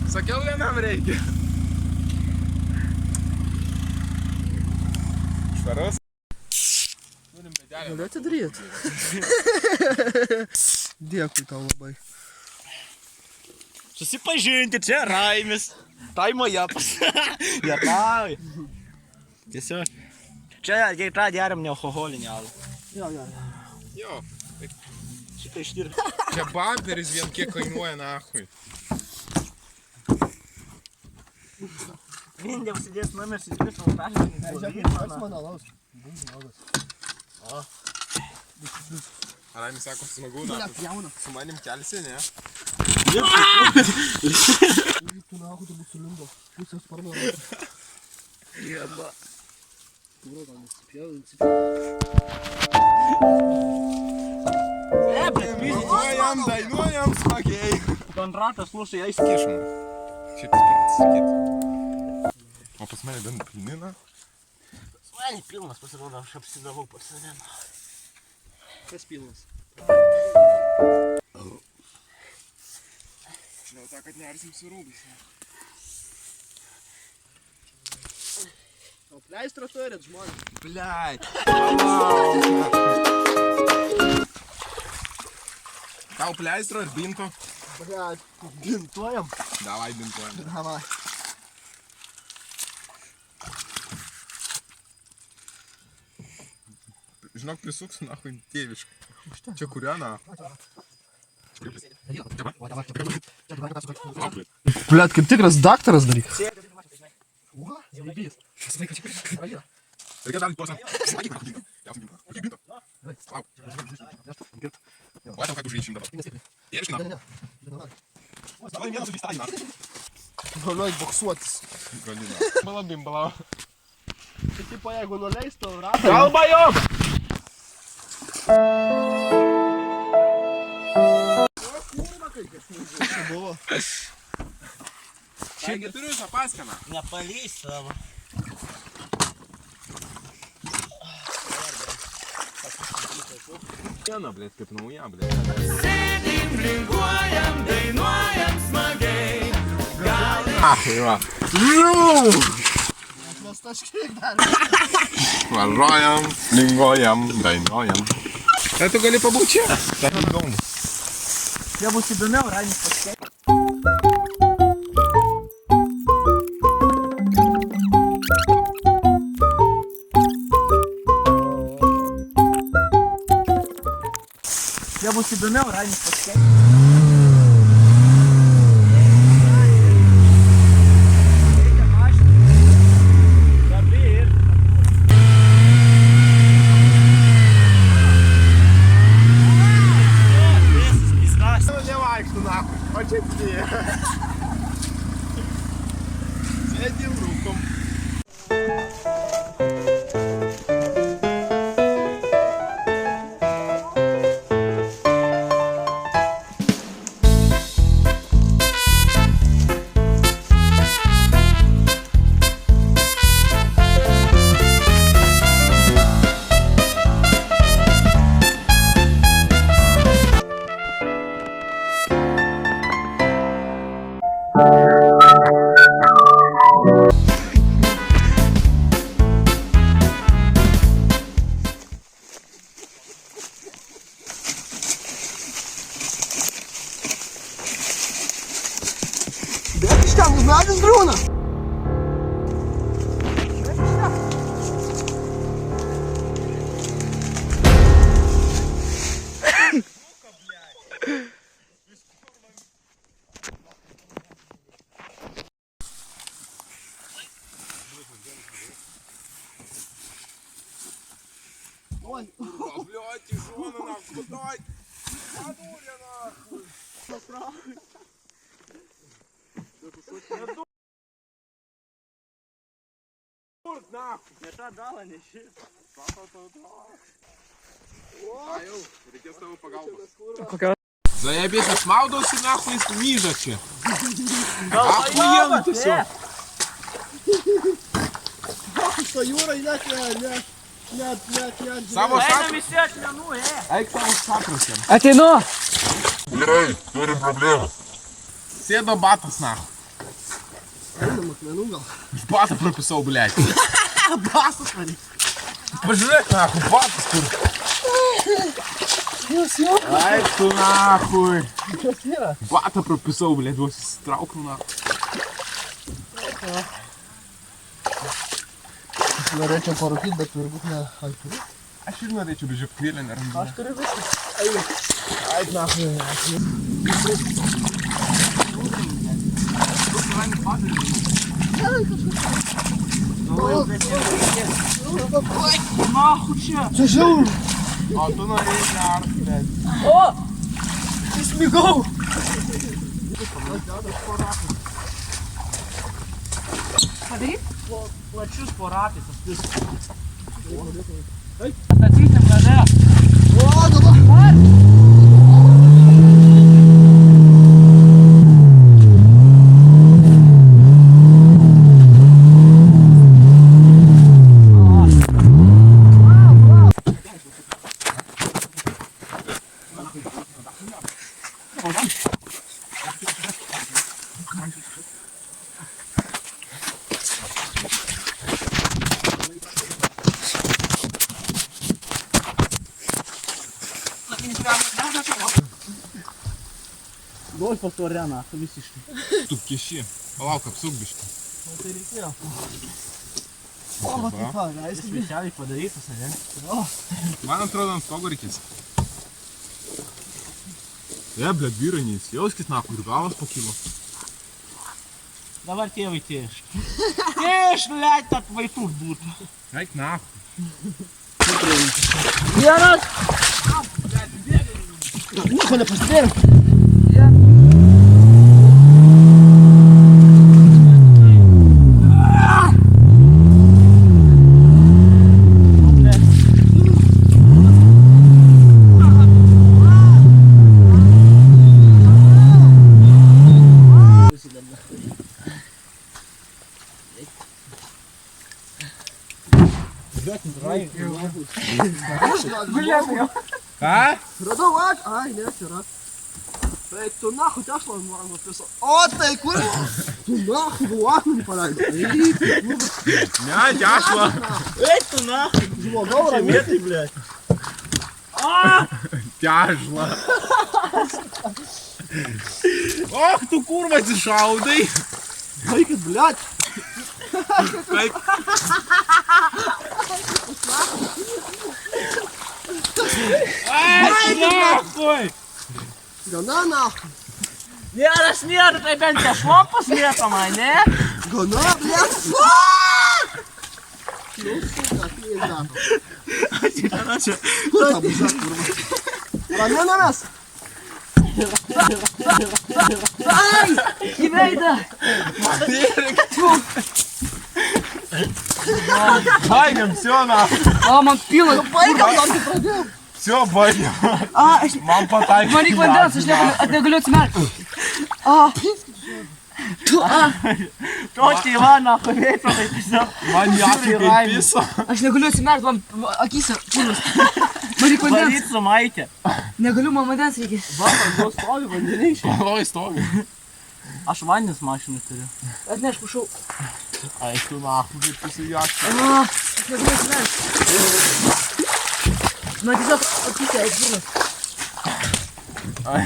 Sakiau, vienam reikia. Švarus. Turim bedelę. Galiu atidaryti. Dėkui tau labai. Susipažinti, čia Raimis. Taimo Japas. Japai. Tiesiog. Čia, jei tą geriam nealkoholinį alų. Jo. Šitą ištirti. Čia bamperis vien kiek kainuoja nahui. Vindė užsidės numeris į 3 montažinį. Raimis sako, smagu, su manim kelsi, ne? Tu nahu turbūt sulindo. Pusės sparno ratų. Jeba. Turo gal nesipjau. Dainuojam smagiai. Kontratas lūšai eis. Kišam. Šiaip suprantu sakyt. O pas mane bent pilnina. Svani pilnas pasirodo, aš apsidavau pas save. Kas pilnas? Dėl to, kad nersim su rūbais. O pleistrą turit žmonės? Bleit. Tau pleistro ir binto? Bleit, bintuojam? Davai bintuojam. Davai. Žinok, prisuksiu nahui tėviškai. Čia kuria nahui? Bleit, kaip tikras daktaras daryk. Reikia dar tuos. O tam, kad užryšim dabar. Tėviškai nahui. Davai vienas užvystai nahui. Galiu eit boksuotis. Galina. Balabim, balau. Tai tipo, jeigu nuleistų ratą... Kalba joba! Čia buvo. Šiandien turiu zapaskaną. Nepalys savo. Viena, blėt, kaip nauja, blėt. Sėdim, linguojam, dainuojam smagiai. Va. Mes taškiai dar. Važiuojam, linguojam, dainuojam. Tai tu gali pabūt čia? Tai įdomu. Jie bus įdomiau, Raimis paskei. Jie bus įdomiau, Raimis paskei. Nevaikštų nahui, o čia tie. Sėdim, rūkom. Bėk iš ten, medis griūna. Блядь, тяжело нахуй, дай. Подуля нахуй. Нахуй. Не та дала, не щит. Jau, reikės tavo pagalbos. Zajebės, aš maudausi nahui, jis myža čia. Achujienų tiesiog. To jūrai net. Savo Einam šatrus. visi akmenų, Eik savo šatrusiem. Ateinu. Gerai, turim problemų. Sėdo batas nahui. Акмену gal. Батą прописал, блядь. Basas man. Пожрать нахуй, бату скоро. Ай, tu нахуй. Kas yra? Батą прописал, блядь, vos įsitraukau nахуй. Norėčiau parūkyti, bet turbūt ne. Ai, turiu? Aš ir norėčiau bežiūrėlę nerandu. Aš turiu viską. Eina. Ait, nahui. Нахуй čia. Čia žiauru. O tu norėjai nerti, blядь. O! Įsmigau. Padaryt plačius po ratais, aš viską. Statysim tada. O, dabar. Golfas to arena, visiškai. Tu keši. Palauk, apsuk biškį. Tai reikėjo. O, va, kaip va, leisti. Specialiai padarytas, ne? Man atrodo, ant stogo reikės. Blėt, vyrai neįsijauskis, nahui, ir galvas pakilo. Dabar tėvai tėš. Tėš, blėt, tad vaikus būtų. Eik, nahui. Vienas. Nieko nepasidėjau. Ką? Radau ak. Ai, nėra. Tai tu nahui tešlą man napiso. O, tai kur? Tu nahui du akmenį paleidai. Ne, dešla. Eik tu nahui. Žmogau, ramiai. Vietai, blėt. Dešla. Och, tu kurva atsišaudai. Vaikit, bliat. Kaip? Nahui. Gana nahui. Nieras nėra, tai bent kažlopas lietamai, ne? Gana, bliat. Nu, suka, tai daro. Kur ta buža, kurva? Ramėnamės. Ai! Į veidą! Baigėm, все, nahui. O, man pila. Baigam, tam tai pradėjom. Все, baigėm. Aš... Man pataikė. Man reikia vandens, aš negaliu atsimerkti. Točkai Ivana, paveikia, tai tiesiog. Man jakai kaip piso. Aš negaliu atsimerkti, man akyse purvas. Man reikia vandens. Varyt su maitė. Negaliu, man vandens reikia. Va, vanduo stovi, vandeniai šiai. Paloj stovi. Aš vandens mašinų turiu. Atneš, prašau. Ai, tu nahui, kaip pasijaškai. Aš negaliu atsimerkti. Man tiesiog akyse purvas. Ai,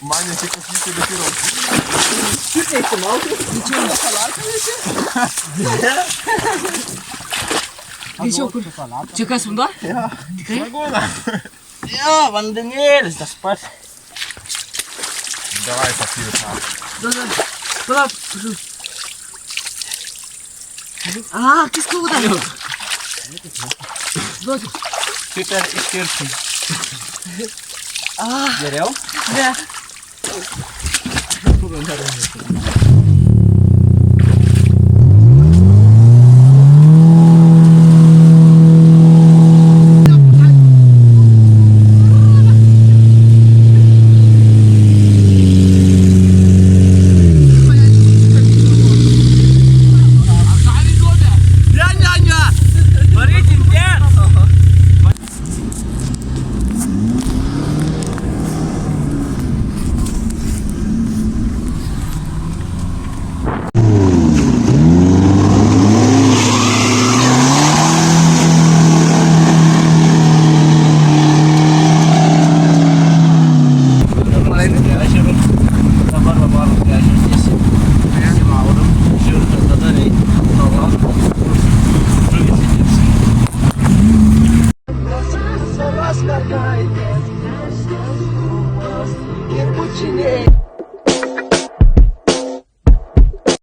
man ne tik akyse, bet ir ausis. Šitai įsimauti. Greičiau, kur? Čia kas vanduo? Tikrai? Lagūna. Jo, vandenėlis tas pats. Davai, pasyvi tą. Palauk, prašau. Kai skauda. Duokit. Kaip ir iškirsim. Geriau? Ne.